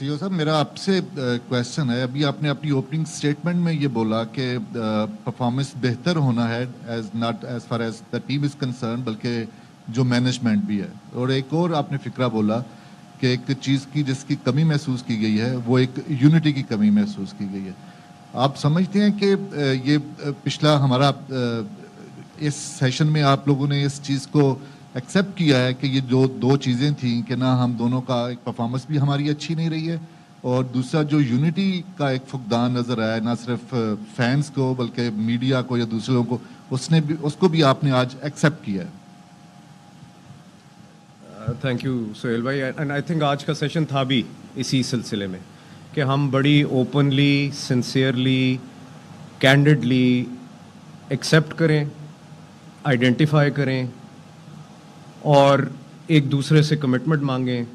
CEO साहब, मेरा आपसे क्वेश्चन है। अभी आपने अपनी ओपनिंग स्टेटमेंट में ये बोला कि परफॉर्मेंस बेहतर होना है as not as far as the team is concern, बल्कि जो मैनेजमेंट भी है। और एक और आपने फिक्रा बोला कि एक चीज़ की जिसकी कमी महसूस की गई है वो एक यूनिटी की कमी महसूस की गई है। आप समझते हैं कि ये पिछला हमारा इस सेशन में आप लोगों ने इस चीज़ को एक्सेप्ट किया है कि ये जो दो चीज़ें थी कि ना हम दोनों का एक परफॉर्मेंस भी हमारी अच्छी नहीं रही है, और दूसरा जो यूनिटी का एक फुकदान नज़र आया ना सिर्फ फैंस को बल्कि मीडिया को या दूसरे लोगों को, उसको भी आपने आज एक्सेप्ट किया है। थैंक यू सोहेल भाई, एंड आई थिंक आज का सेशन था भी इसी सिलसिले में कि हम बड़ी ओपनली, सिंसियरली, कैंडिडली एक्सेप्ट करें, आइडेंटिफाई करें और एक दूसरे से कमिटमेंट मांगें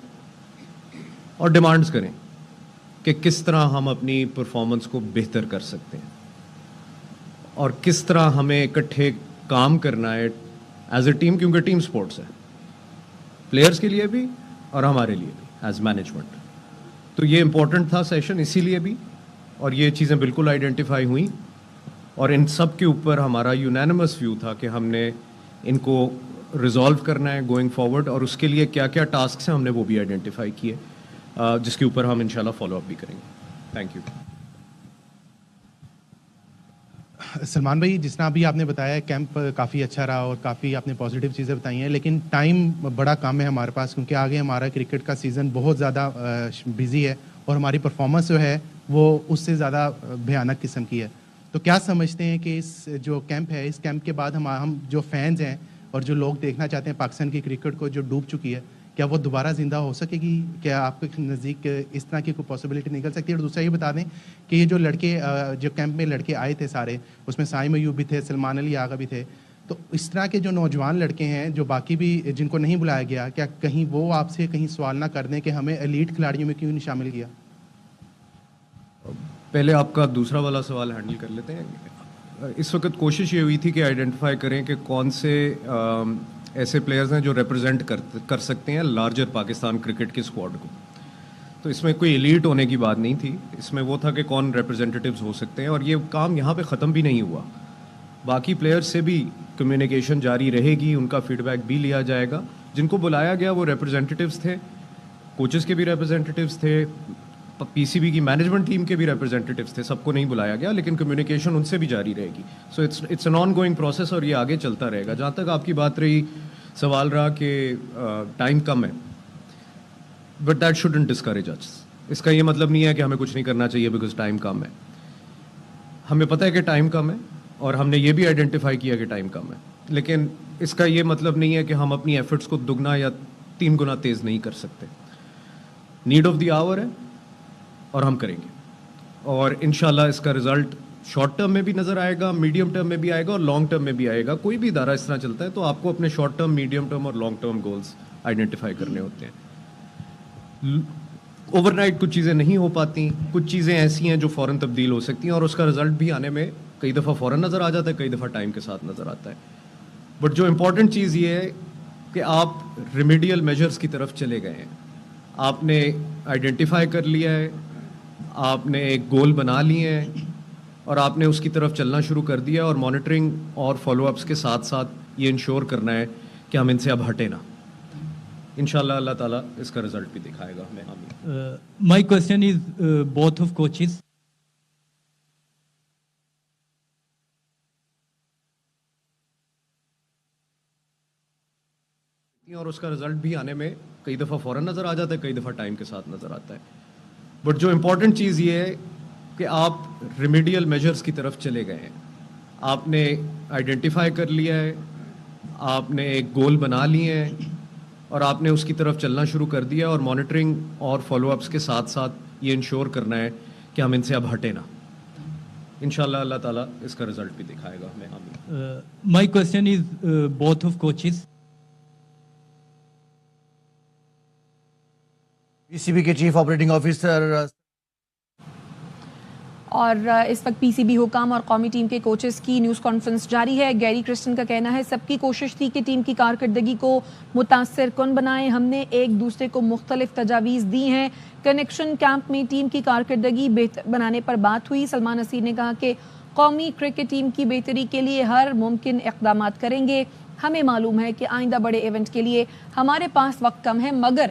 और डिमांड्स करें कि किस तरह हम अपनी परफॉर्मेंस को बेहतर कर सकते हैं और किस तरह हमें इकट्ठे काम करना है एज ए टीम, क्योंकि टीम स्पोर्ट्स है, प्लेयर्स के लिए भी और हमारे लिए भी एज मैनेजमेंट। तो ये इम्पोर्टेंट था सेशन इसीलिए भी, और ये चीज़ें बिल्कुल आइडेंटिफाई हुई और इन सब के ऊपर हमारा यूनानिमस व्यू था कि हमने इनको रिजॉल्व करना है गोइंग फॉरवर्ड, और उसके लिए क्या क्या टास्क हैं हमने वो भी आइडेंटिफाई किए, जिसके ऊपर हम इंशाल्लाह फॉलो अप भी करेंगे। Thank you. सलमान भाई, जिस तरह अभी आपने बताया कैंप काफ़ी अच्छा रहा और काफ़ी आपने पॉजिटिव चीज़ें बताई हैं, लेकिन टाइम बड़ा कम है हमारे पास, क्योंकि आगे हमारा क्रिकेट का सीज़न बहुत ज़्यादा बिजी है और हमारी परफॉर्मेंस जो है वो उससे ज़्यादा भयानक किस्म की है। तो क्या समझते हैं कि इस जो कैंप है, इस कैंप के बाद हम जो फैंस हैं और जो लोग देखना चाहते हैं पाकिस्तान की क्रिकेट को जो डूब चुकी है, क्या वो दोबारा ज़िंदा हो सकेगी? क्या आपके नज़दीक इस तरह की कोई पॉसिबिलिटी निकल सकती है? और दूसरा ये बता दें कि ये जो लड़के जो कैंप में लड़के आए थे सारे, उसमें साइम अयूब भी थे, सलमान अली आगा भी थे, तो इस तरह के जो नौजवान लड़के हैं जो बाकी भी जिनको नहीं बुलाया गया, क्या कहीं वो आपसे कहीं सवाल ना कर दें कि हमें एलीट खिलाड़ियों में क्यों नहीं शामिल किया? पहले आपका दूसरा वाला सवाल हैंडल कर लेते हैं। इस वक्त कोशिश ये हुई थी कि आइडेंटिफाई करें कि कौन से ऐसे प्लेयर्स हैं जो रिप्रेजेंट कर सकते हैं लार्जर पाकिस्तान क्रिकेट की स्क्वाड को। तो इसमें कोई एलीट होने की बात नहीं थी, इसमें वो था कि कौन रिप्रेजेंटेटिव्स हो सकते हैं, और ये काम यहाँ पे ख़त्म भी नहीं हुआ। बाकी प्लेयर्स से भी कम्युनिकेशन जारी रहेगी, उनका फीडबैक भी लिया जाएगा। जिनको बुलाया गया वो रिप्रेजेंटेटिव्स थे, कोचेस के भी रिप्रेजेंटेटिव्स थे, पीसीबी की मैनेजमेंट टीम के भी रिप्रेजेंटेटिव्स थे, सबको नहीं बुलाया गया, लेकिन कम्युनिकेशन उनसे भी जारी रहेगी। So it's an on going process और ये आगे चलता रहेगा। जहाँ तक आपकी बात रही, सवाल रहा कि टाइम कम है, बट दैट शुडंट डिस्करेज अस। इसका ये मतलब नहीं है कि हमें कुछ नहीं करना चाहिए बिकॉज टाइम कम है। हमें पता है कि टाइम कम है और हमने ये भी आइडेंटिफाई किया कि टाइम कम है, लेकिन इसका ये मतलब नहीं है कि हम अपनी एफर्ट्स को दुगना या 3 गुना तेज़ नहीं कर सकते। नीड ऑफ द आवर है और हम करेंगे, और इंशाल्लाह इसका रिजल्ट शॉर्ट टर्म में भी नज़र आएगा, मीडियम टर्म में भी आएगा और लॉन्ग टर्म में भी आएगा। कोई भी इदारा इस तरह चलता है तो आपको अपने शॉर्ट टर्म, मीडियम टर्म और लॉन्ग टर्म गोल्स आइडेंटिफाई करने होते हैं। ओवरनाइट कुछ चीज़ें नहीं हो पाती, कुछ चीज़ें ऐसी हैं जो फ़ौरन तब्दील हो सकती हैं, और उसका रिजल्ट भी आने में कई दफ़ा फ़ौरन नज़र आ जाता है, कई दफ़ा टाइम के साथ नज़र आता है। बट जो इम्पॉर्टेंट चीज़ ये है कि आप रेमेडियल मेजर्स की तरफ चले गए हैं, आपने आइडेंटिफाई कर लिया है, आपने एक गोल बना लिए हैं और आपने उसकी तरफ चलना शुरू कर दिया, और मॉनिटरिंग और फॉलोअप्स के साथ साथ ये इंश्योर करना है कि हम इनसे अब हटे ना। इंशाल्लाह अल्लाह ताला इसका रिजल्ट भी दिखाएगा हमें। आमीन। My question is both of coaches. और उसका रिजल्ट भी आने में कई दफ़ा फ़ौरन नज़र आ जाता है, कई दफ़ा टाइम के साथ नज़र आता है। बट जो इम्पॉर्टेंट चीज़ ये है कि आप रेमेडियल मेजर्स की तरफ चले गए हैं, आपने आइडेंटिफाई कर लिया है, आपने एक गोल बना लिए हैं और आपने उसकी तरफ चलना शुरू कर दिया, और मॉनिटरिंग और फॉलोअप्स के साथ साथ ये इंश्योर करना है कि हम इनसे अब हटे ना। इंशाल्लाह अल्लाह ताला इसका रिजल्ट भी दिखाएगा हमें। आमीन। My question is both of coaches. PCB के चीफ ऑपरेटिंग ऑफिसर اور اس وقت پی سی بی حکام اور قومی ٹیم کے کوچز کی نیوز کانفرنس جاری ہے. گیری کرسٹن کا کہنا ہے سب کی کوشش تھی کہ ٹیم کی کارکردگی کو متاثر کن بنائیں. ہم نے ایک دوسرے کو مختلف تجاویز دی ہیں. کنیکشن کیمپ میں ٹیم کی کارکردگی بہتر بنانے پر بات ہوئی. سلمان نصیر نے کہا کہ قومی کرکٹ ٹیم کی بہتری کے لیے ہر ممکن اقدامات کریں گے. ہمیں معلوم ہے کہ آئندہ بڑے ایونٹ کے لیے ہمارے پاس وقت کم ہے مگر